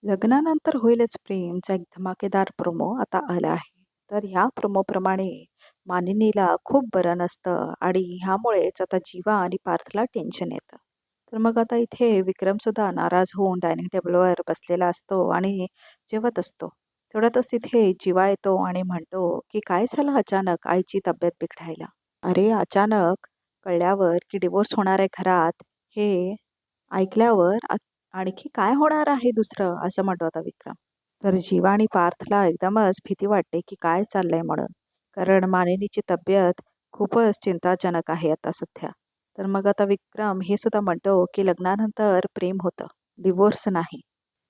लग्नानंतर होईलच प्रेमचा एक धमाकेदार प्रोमो आता आला आहे. तर ह्या प्रोमोप्रमाणे मानिनीला खूप बरं नसतं आणि ह्यामुळेच आता जीवा आणि पार्थला टेन्शन येतं. तर मग आता इथे विक्रमसुद्धा नाराज होऊन डायनिंग टेबलवर बसलेला असतो आणि जेवत असतो. तेवढ्यातच तिथे जीवा येतो आणि म्हणतो की काय झालं अचानक आईची तब्येत बिघडायला. अरे अचानक कळल्यावर की डिवोर्स होणार आहे घरात हे ऐकल्यावर आणखी काय होणार आहे दुसरं असं म्हणतो आता विक्रम. तर जीवा आणि पार्थला एकदमच भीती वाटते की काय चाललंय म्हणून. कारण मानिनीची तब्येत खूपच चिंताजनक आहे आता सध्या. तर मग आता विक्रम हे सुद्धा म्हणतो की लग्नानंतर प्रेम होतं, डिवोर्स नाही.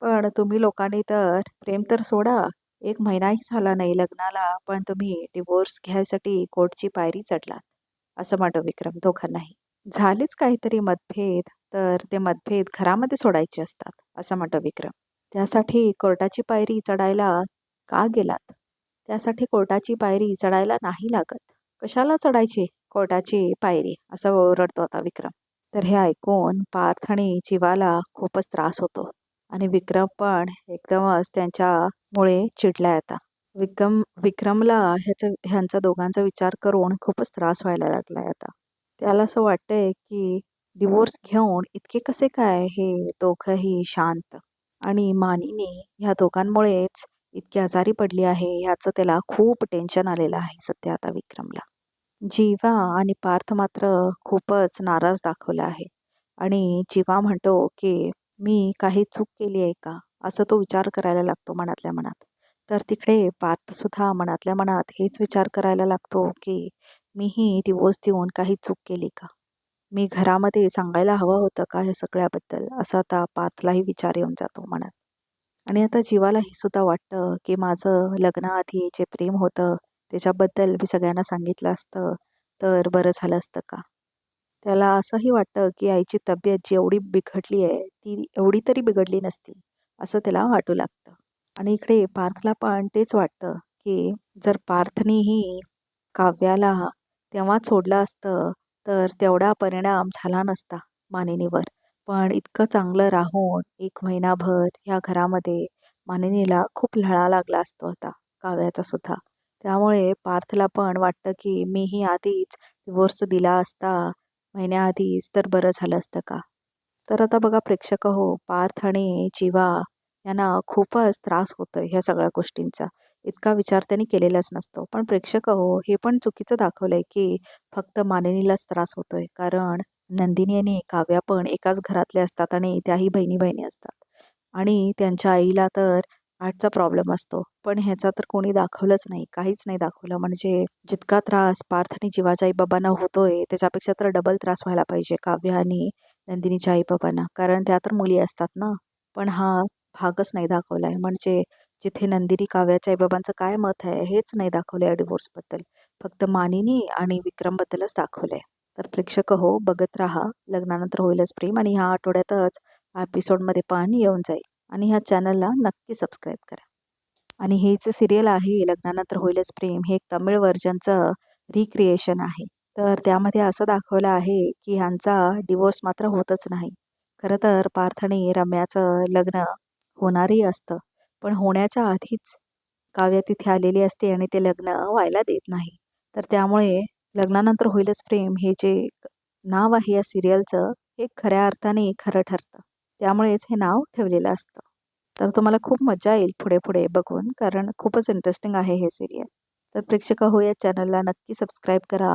पण तुम्ही लोकांनी तर प्रेम तर सोडा, 1 महिनाही झाला नाही लग्नाला, पण तुम्ही डिवोर्स घ्यायसाठी कोर्टची पायरी चढलात, असं म्हणतो विक्रम दोघांनाही. झालेच काहीतरी मतभेद, तर ते मतभेद घरामध्ये सोडायचे असतात, असं म्हणतो विक्रम. त्यासाठी कोर्टाची पायरी चढायला का गेलात? त्यासाठी कोर्टाची पायरी चढायला नाही लागत. कशाला चढायची कोर्टाची पायरी? असं ओरडतो आता विक्रम. तर हे ऐकून पार्थ आणि जीवाला खूपच त्रास होतो आणि विक्रम पण एकदमच त्यांच्यामुळे चिडलाय आता. विक्रमला ह्यांचा दोघांचा विचार करून खूपच त्रास व्हायला लागलाय आता. त्याला असं वाटतंय की डिवोर्स घेऊन इतके कसे काय हे दोघंही शांत आणि मानिनी ह्या दोघांमुळेच इतकी आजारी पडली आहे ह्याचं त्याला खूप टेन्शन आलेलं आहे सध्या आता विक्रमला. जीवा आणि पार्थ मात्र खूपच नाराज दाखवला आहे आणि जीवा म्हणतो की मी काही चूक केली आहे का असं तो विचार करायला लागतो मनातल्या मनात. तर तिकडे पार्थ सुद्धा मनातल्या मनात हेच विचार करायला लागतो की मीही डिवोर्स देऊन काही चूक केली का, मी घरामध्ये सांगायला हवं होतं का या सगळ्याबद्दल, असा आता पार्थलाही विचार येऊन जातो मनात. आणि आता जीवालाही सुद्धा वाटतं की माझं लग्नाआधी जे प्रेम होतं त्याच्याबद्दल मी सगळ्यांना सांगितलं असतं तर बरं झालं असतं का. त्याला असंही वाटतं की आईची तब्येत जेवढी बिघडली आहे ती एवढी तरी बिघडली नसती, असं त्याला वाटू लागतं. आणि इकडे पार्थला पण तेच वाटतं की जर पार्थनीही काव्याला तेव्हाच सोडलं असतं तर तेवढा परिणाम झाला नसता मानिनीवर. पण इतकं चांगलं राहून 1 महिनाभर ह्या घरामध्ये मानिनीला खूप लळा लागला असतो होता, काव्याचा सुद्धा. त्यामुळे पार्थला पण वाटतं की मीही आधीच डिव्होर्स दिला असता महिन्याआधीच तर बरं झालं असतं का. तर आता बघा प्रेक्षक हो, पार्थ आणि जीवा यांना खूपच त्रास होतोय ह्या सगळ्या गोष्टींचा. इतका विचार त्यांनी केलेलाच नसतो. पण प्रेक्षक हो, हे पण चुकीचं दाखवलंय की फक्त मानिनीलाच त्रास होतोय. कारण नंदिनी आणि काव्या पण एकाच घरातले असतात आणि त्याही बहिणी-बहिणी असतात. आणि त्यांच्या आईला तर हार्टचा प्रॉब्लेम असतो. पण ह्याचा तर कोणी दाखवलंच नाही, काहीच नाही दाखवलं. म्हणजे जितका त्रास पार्थ आणि जीवाच्या आई-बाबांना होतोय, त्याच्यापेक्षा तर डबल त्रास व्हायला पाहिजे काव्य आणि नंदिनीच्या आई-बाबांना. कारण त्या तर मुली असतात ना. पण हा भागच नाही दाखवलाय. म्हणजे जिथे नंदिनी काव्याच्या आई-बाबांचं काय मत आहे, हेच नाही दाखवलं या डिव्होर्सबद्दल. फक्त मानिनी आणि विक्रमबद्दलच दाखवलंय. तर प्रेक्षक हो, बघत राहा. लग्नानंतर होईलच प्रेम आणि ह्या आठवड्यातच एपिसोडमध्ये पण येऊन जाईल. आणि ह्या चॅनलला नक्की सबस्क्राईब करा. आणि हे जे सीरियल आहे लग्नानंतर होईलच प्रेम हे एक तमिळ व्हर्जनचं रिक्रिएशन आहे. तर त्यामध्ये असं दाखवलं आहे की ह्यांचा डिवोर्स मात्र होतच नाही. खरं तर पार्थ आणि रम्याचं लग्न होणारही असतं. पण होण्याच्या आधीच काव्या तिथे आलेली असते आणि ते लग्न व्हायला देत नाही. तर त्यामुळे लग्नानंतर होईलच प्रेम हे जे नाव आहे या सिरियलचं हे खऱ्या अर्थाने खरं ठरतं. त्यामुळेच हे नाव ठेवलेलं असतं. तर तुम्हाला खूप मजा येईल पुढे-पुढे बघून कारण खूपच इंटरेस्टिंग आहे हे सीरियल. तर प्रेक्षक हो, या चॅनलला नक्की सबस्क्राईब करा.